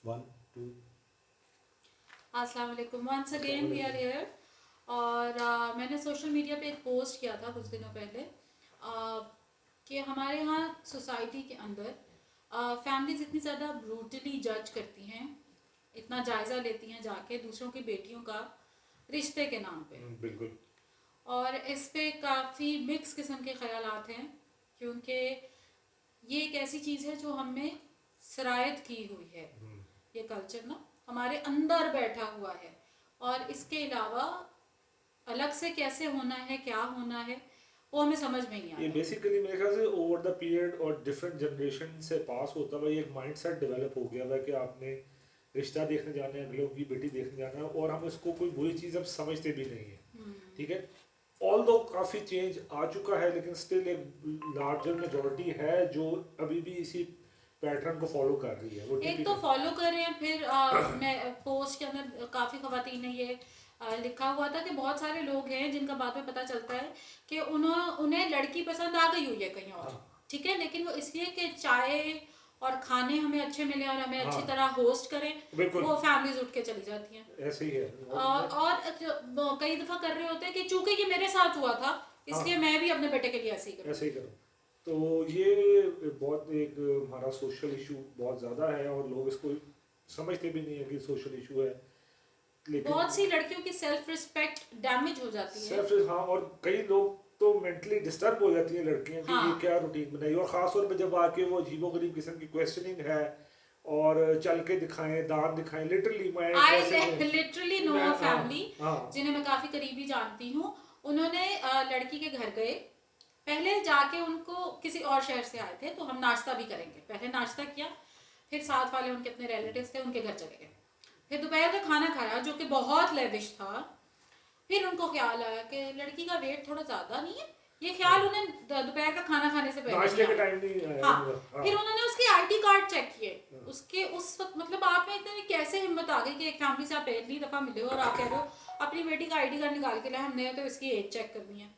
One two. अस्सलाम वालेकुम once again we are here. और मैंने सोशल मीडिया पे एक पोस्ट किया था कुछ दिनों पहले कि हमारे यहाँ सोसाइटी के अंदर फैमिलीज इतनी ज़्यादा ब्रूटली जज करती हैं, इतना जायज़ा लेती हैं जाके दूसरों की बेटियों का रिश्ते के नाम पे। बिल्कुल। और इस पे काफ़ी मिक्स किस्म के ख्यालात हैं, क्योंकि ये एक ऐसी चीज़ है जो हम में सरायत की हुई है। ये कल्चर ना हमारे अंदर बैठा हुआ है, और इसके अलावा अलग से कैसे होना है, क्या होना है, वो हमें समझ में नहीं ये आता। बेसिकली मेरे ख्याल से ओवर द पीरियड और डिफरेंट जनरेशन से पास होता हुआ एक माइंडसेट डेवलप हो गया है कि आपने रिश्ता देखने जाना है, अगलों की बेटी देखने जाना है, और हम इसको कोई बुरी चीज़ अब समझते भी नहीं है। ठीक है, ऑल दो काफ़ी चेंज आ चुका है, लेकिन स्टिल एक लार्जर मेजोरिटी है जो अभी भी इसी पैटर्न को फॉलो कर रही है। वो एक तो टिपिकल। फॉलो कर रहे हैं, फिर मैं पोस्ट के अंदर काफ़ी खवातीन ने ये लिखा हुआ था कि बहुत सारे लोग हैं जिनका बाद में पता चलता है कि उन्हें लड़की पसंद आ गई हुई है कहीं और। हाँ ठीक है, लेकिन वो इसलिए कि चाय और खाने हमें अच्छे मिले और हमें अच्छी हाँ तरह होस्ट करें, बिल्कुल वो फैमिलीज उठ के चली जाती हैं। ऐसे ही है। और कई दफ़ा कर रहे होते हैं कि चूंकि ये मेरे साथ हुआ था, इसलिए हाँ मैं भी अपने बेटे के लिए ऐसे ही करूँ। ऐसे ही करो। तो ये बहुत एक हमारा सोशल इशू बहुत ज़्यादा है, और लोग इसको समझते भी नहीं है कि सोशल इशू है। लेकिन बहुत सी लड़कियों की सेल्फ रिस्पेक्ट डैमेज हो जाती है। सिर्फ हाँ, और कई लोग तो मेंटली डिस्टर्ब हो जाती हैं लड़कियां कि ये हाँ, क्या रूटीन बनाई, और ख़ास तौर पे जब आके वो अजीबोगरीब किस्म की क्वेश्चनिंग है और चल के दिखाएं, दांत दिखाएं, लिटरली मैं ऐसे आई में लिटरली नो मैं अ हाँ फैमिली हाँ जिन्हें मैं काफ़ी करीबी जानती हूँ। उन्होंने लड़की के घर गए, पहले जाके उनको किसी और शहर से आए थे, तो हम नाश्ता भी करेंगे, पहले नाश्ता किया, फिर साथ वाले उनके अपने रिलेटिव्स थे, उनके घर चले गए, फिर दोपहर का खाना खाया जो कि बहुत लेविश था। फिर उनको ख्याल आया कि लड़की का वेट थोड़ा ज़्यादा नहीं है। ये ख्याल उन्हें दोपहर का खाना खाने से पहले नहीं नाश्ते के आया। टाइम नहीं आया हाँ, उनका। हाँ फिर उन्होंने उसके आईडी कार्ड चेक किए। हाँ। उसके उस वक्त मतलब आप में इतनी कैसे हिम्मत आ गई कि एक फैमिली से आप पहली दफ़ा मिले हो और आप कह रहे हो अपनी बेटी का आईडी कार्ड निकाल के लाए, हमने तो इसकी एज चेक करनी है।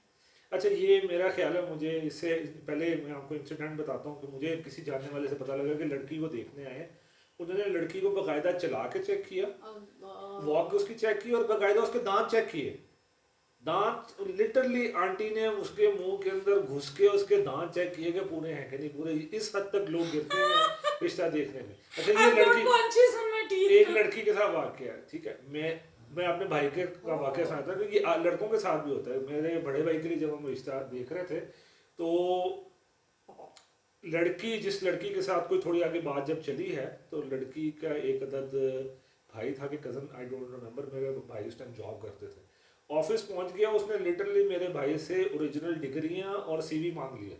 अच्छा, ये मेरा ख्याल है, मुझे इससे पहले मैं आपको इंसिडेंट बताता हूँ कि मुझे किसी जानने वाले से पता लगा कि लड़की को देखने आए, उन्होंने लड़की को बाकायदा चला के चेक किया, वॉक उसकी चेक की, और बाकायदा उसके दांत चेक किए। दांत लिटरली आंटी ने उसके मुंह के अंदर घुस के उसके दांत चेक किए कि पूरे हैं कि नहीं पूरे। इस हद तक लोग गिरते हैं रिश्ता देखने में। अच्छा, ये I'm not लड़की conscious on my teeth एक now. लड़की के साथ वाकया है। ठीक है, मैं अपने भाई के का वाकया सुनाता हूं, क्योंकि लड़कों के साथ भी होता है। मेरे बड़े भाई के लिए जब हम रिश्ता देख रहे थे, तो लड़की जिस लड़की के साथ कोई थोड़ी आगे बात जब चली है, तो लड़की का एक अदद भाई था कि कज़न, आई डोंट रिमेंबर, मेरे भाई उस टाइम जॉब करते थे। ऑफिस पहुंच गया, उसने लिटरली मेरे भाई से ओरिजिनल डिग्रियां और सीवी मांग लिया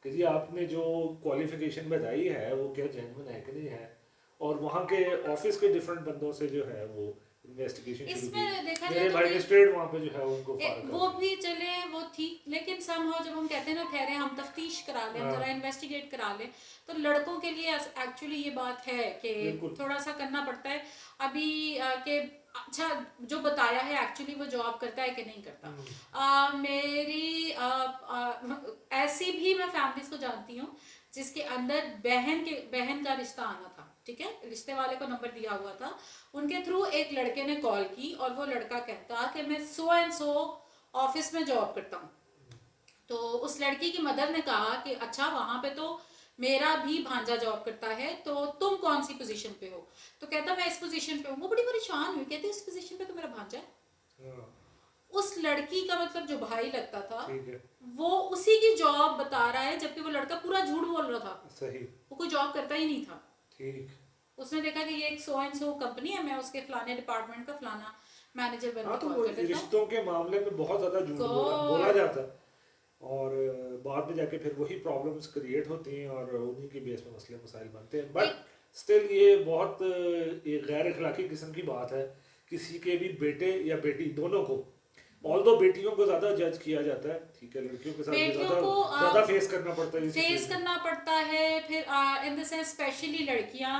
कि जी आपने जो क्वालिफिकेशन बताई है वो क्या जेन्युइन है कि नहीं है। और वहाँ के ऑफिस के डिफरेंट बंदों से जो है वो इन्वेस्टिगेशन शुरू की। इसमें देखा जाए मेरे तो भाई ने कि स्ट्रेट वहाँ पे जो है उनको फायर कर वो दिया। भी चले, वो ठीक, लेकिन समहाउ जब हम कहते हैं ना ठहरे हम तफ्तीश करा लें, हम हाँ जरा इन्वेस्टिगेट करा लें, तो लड़कों के लिए एक्चुअली ये बात है कि बिल्कुल। थोड़ा सा करना पड़ता है। अभी कि अच्छा जो बताया है एक्चुअली वो जॉब करता है कि नहीं करता। मेरी ऐसी भी मैं फैमिलीज को जानती हूँ जिसके अंदर बहन का रिश्ता आना था। ठीक है, रिश्ते वाले को नंबर दिया हुआ था, उनके थ्रू एक लड़के ने कॉल की और वो लड़का कहता कि मैं सो एंड सो ऑफिस में जॉब करता हूँ। तो उस लड़की की मदर ने कहा कि अच्छा वहां पे तो मेरा भी भांजा जॉब करता है, तो तुम कौन सी पोजीशन पे हो? तो कहता मैं इस पोजीशन पे हूँ। वो बड़ी परेशान हुई, कहती इस पोजीशन पे तो मेरा भांजा है। हाँ उस लड़की का मतलब जो भाई लगता था ठीक है। वो उसी की जॉब बता रहा है, जबकि वो लड़का पूरा झूठ बोल रहा था, सही। वो कोई जॉब करता ही नहीं था। ठीक। उसने देखा कि ये एक सो एंड सो कंपनी है, मैं उसके फलाने डिपार्टमेंट का फलाना मैनेजर बन हाँ, के तो कॉल वो कर देता हूँ। रिश्तों के मामले में बहुत ज़्यादा झूठ बोला गॉड। जाता है, और बाद में जाके फिर वही प्रॉब्लम्स क्रिएट होती हैं और उन्हीं के बेस में मसले मसाइल बनते हैं। बट एक स्टिल ये बहुत एक गैर अखलाकी किस्म की बात है किसी के भी बेटे या बेटी दोनों को। ऑल दो बेटियों को ज़्यादा जज किया जाता है, ठीक है, लड़कियों के साथ भी बेटियों ज़्यादा को ज़्यादा फेस करना पड़ता है ये फेस सिचुएशन। करना पड़ता है। फिर इन द सेंस स्पेशली लड़कियां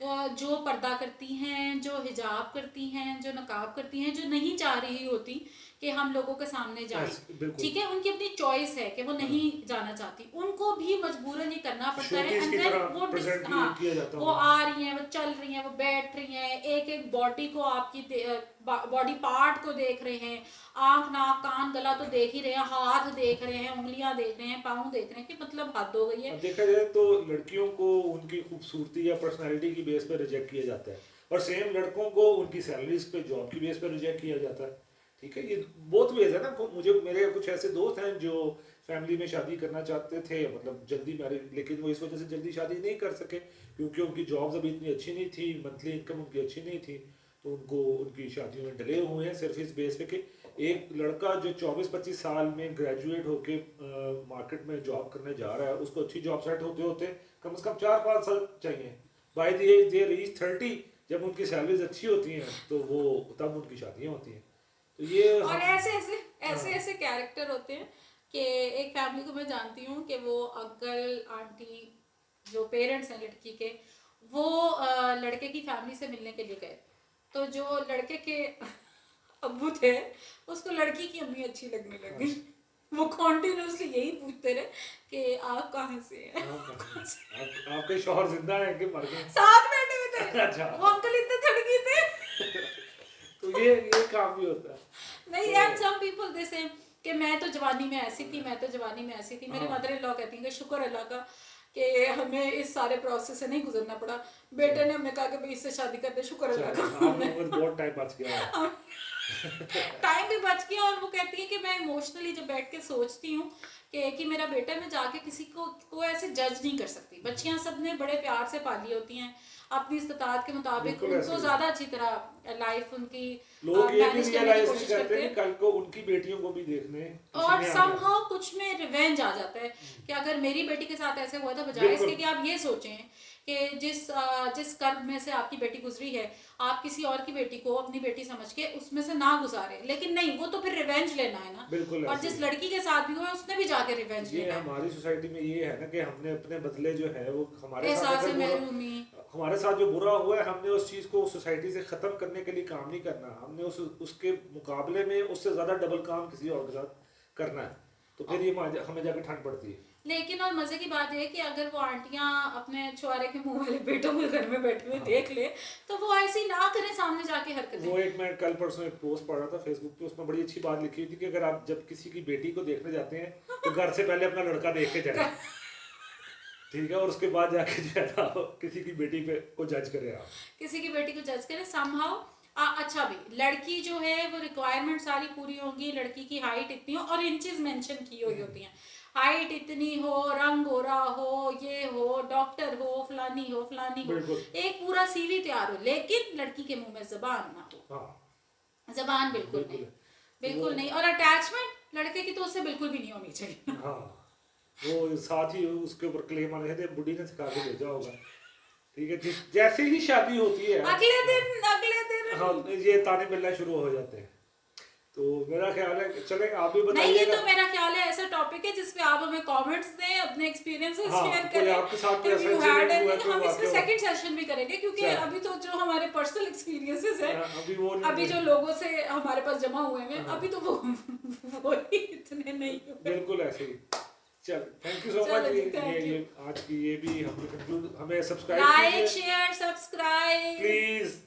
जो पर्दा करती हैं, जो हिजाब करती हैं, जो नकाब करती हैं, जो नहीं चाह रही होती कि हम लोगों के सामने जाएं, बिल्कुल ठीक है, उनकी अपनी चॉइस है कि वो नहीं जाना चाहती, उनको भी मजबूरन ये करना पड़ता है। शोपीस एंड की देन तरह वो प्रेजेंट हाँ, किया जाता वो है। आ रही हैं, वो चल रही हैं, वो बैठ रही हैं, एक एक बॉडी को आपकी बॉडी पार्ट को देख रहे हैं, आंख नाक कान गला तो देख ही रहे हैं, हाथ देख रहे हैं, उंगलियां देख रहे हैं, पाँव देख रहे हैं, कि मतलब हद हो गई है। अब देखा जाए तो लड़कियों को उनकी खूबसूरती या पर्सनालिटी की बेस पर रिजेक्ट किया जाता है, और सेम लड़कों को उनकी सैलरीज पे, जॉब की बेस पर रिजेक्ट किया जाता है। ठीक है, ये बहुत वेज है ना। मुझे मेरे कुछ ऐसे दोस्त हैं जो फैमिली में शादी करना चाहते थे, मतलब जल्दी मैरिज, लेकिन वो इस वजह से जल्दी शादी नहीं कर सके क्योंकि उनकी जॉब्स अभी इतनी अच्छी नहीं थी, मंथली इनकम उनकी अच्छी नहीं थी, तो उनको उनकी शादियों में डिले हुए हैं सिर्फ इस बेस पे कि एक लड़का जो 24-25 साल में ग्रेजुएट होके मार्केट में जॉब करने जा रहा है, उसको अच्छी जॉब सेट होते होते कम से कम 4-5 साल चाहिए। By the age they reach 30, जब उनकी सैलरीज अच्छी होती हैं तो वो तब उनकी शादियां होती हैं। तो ये और ऐसे कैरेक्टर होते हैं कि एक फैमिली को मैं जानती हूँ कि वो अंकल आंटी जो पेरेंट्स हैं लड़की के, वो लड़के की फैमिली से मिलने के लिए गए, तो जो लड़के के अब्बू थे उसको लड़की की अम्मी अच्छी लगने लगी। वो कॉन्टिन्यूसली यही पूछते रहे कि आप कहाँ से हैं, आपके शौहर जिंदा हैं कि मर गए? साथ बैठे हुए थे। अच्छा, वो अंकल इतने थड़की थे। तो ये काम भी होता है। नहीं, एंड सम पीपल दे से कि मैं तो जवानी में ऐसी थी, मैं तो जवानी में ऐसी थी। मेरे मदर इन लॉ कहती हैं कि शुक्र अल्लाह का कि हमें इस सारे प्रोसेस से नहीं गुजरना पड़ा। बेटे ने हमें कहा कि भाई इससे शादी कर दे, शुक्र अल्लाह का बहुत टाइम बच गया। टाइम भी बच गया। और वो कहती है कि मैं इमोशनली जब बैठ के सोचती हूँ कि मेरा बेटा, मैं जाके किसी को ऐसे जज नहीं कर सकती। बच्चियां सब ने बड़े प्यार से पाली होती हैं, अपनी इस्तात के मुताबिक उनको ज्यादा अच्छी तरह लाइफ उनकी लोग ये भी मैनेज करने की रियलाइज नहीं कोशिश करते करते कि हैं। कल को उनकी बेटियों को भी देखने और समहाउ कुछ में रिवेंज आ जाता है कि अगर मेरी बेटी के साथ ऐसे हुआ था, बजाय इसके कि आप ये सोचें कि जिस कर्म में से आपकी बेटी गुजरी है, आप किसी और की बेटी को अपनी बेटी समझ के उसमें से ना गुजारे। लेकिन नहीं, वो तो फिर रिवेंज लेना है ना। और जिस लड़की के साथ भी हुआ उसने भी जाके रिवेंज लेना है। हमारी सोसाइटी में ये है ना कि हमने अपने बदले जो है वो हमारे साथ जो बुरा हुआ है, हमने उस चीज को सोसाइटी से खत्म करने के लिए काम नहीं करना, हमने उसके मुकाबले में उससे ज्यादा डबल काम किसी और के साथ करना है, तो फिर ये हमें जाके ठंड पड़ती है। लेकिन और मजे की बात है कि अगर वो आंटियां अपने छुआरे के मुंह वाले बेटों को घर में बैठे हुए देख ले, तो वो ऐसी ना करें सामने जाके हरकतें। वो एक मैं कल परसों एक पोस्ट पढ़ रहा था फेसबुक पे, उसमें बड़ी अच्छी बात लिखी हुई थी कि अगर आप जब किसी की बेटी को देखने जाते हैं तो घर से पहले अपना लड़का देख के जाए। ठीक है, और उसके बाद जाके जो है ना किसी की बेटी पे को जज करें, आप किसी की बेटी को जज करें समहाउ। अच्छा भी लड़की जो है वो रिक्वायरमेंट सारी पूरी होगी, लड़की की हाइट इतनी हो, और इंचेस मेंशन की हुई होती हैं, हाइट इतनी हो, रंग गोरा हो, ये हो, डॉक्टर हो, फलानी हो, एक पूरा सीवी तैयार हो, लेकिन लड़की के मुंह में जबान ना हो। जबान बिल्कुल नहीं। और अटैचमेंट लड़के की तो उससे बिल्कुल भी नहीं होनी चाहिए। वो साथ ही उसके ऊपर क्लेम आने थे, बुढ़ी ने सिखा के भेजा होगा। ठीक है, जैसे ही शादी होती है अगले दिन ये ताने मिलना शुरू हो जाते हैं। तो मेरा ख्याल है, चले आप भी बताइए। नहीं, ये तो मेरा ख्याल है ऐसा टॉपिक है जिसपे आप हमें कमेंट्स दें, अपने एक्सपीरियंसेस शेयर करें। आपके साथ कैसा इंसिडेंट हुआ, हम इसमें सेकंड सेशन भी करेंगे, क्योंकि अभी तो जो हमारे पर्सनल एक्सपीरियंसेस हैं अभी जो लोगों से हमारे पास जमा हुए हैं, अभी तो वो इतने नहीं हुए। बिल्कुल ऐसे ही। चल, थैंक यू सो मच। ये आज की ये भी हमें subscribe, like, share, subscribe please.